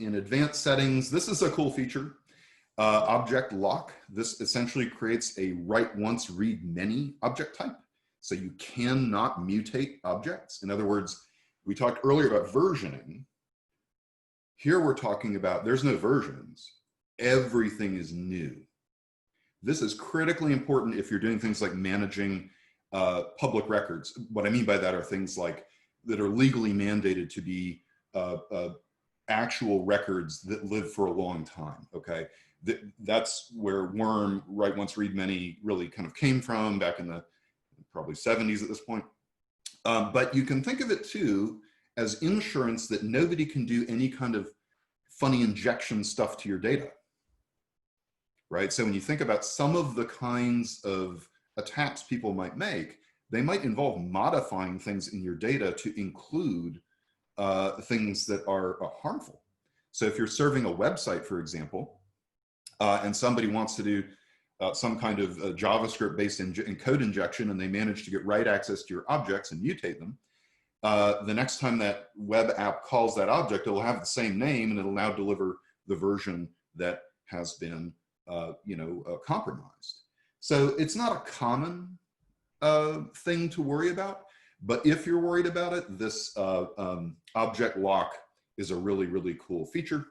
in advanced settings, this is a cool feature. Object lock. This essentially creates a write once, read many object type. So you cannot mutate objects. In other words, we talked earlier about versioning. Here we're talking about there's no versions. Everything is new. This is critically important if you're doing things like managing public records. What I mean by that are things like that are legally mandated to be actual records that live for a long time, okay? That's where worm, write once, read many really kind of came from back in the probably 70s at this point. But you can think of it too as insurance that nobody can do any kind of funny injection stuff to your data, right? So when you think about some of the kinds of attacks people might make, they might involve modifying things in your data to include things that are harmful. So if you're serving a website, for example, and somebody wants to do some kind of JavaScript-based code injection, and they manage to get write access to your objects and mutate them, the next time that web app calls that object, it'll have the same name, and it'll now deliver the version that has been compromised. So it's not a common thing to worry about, but if you're worried about it, this object lock is a really, really cool feature.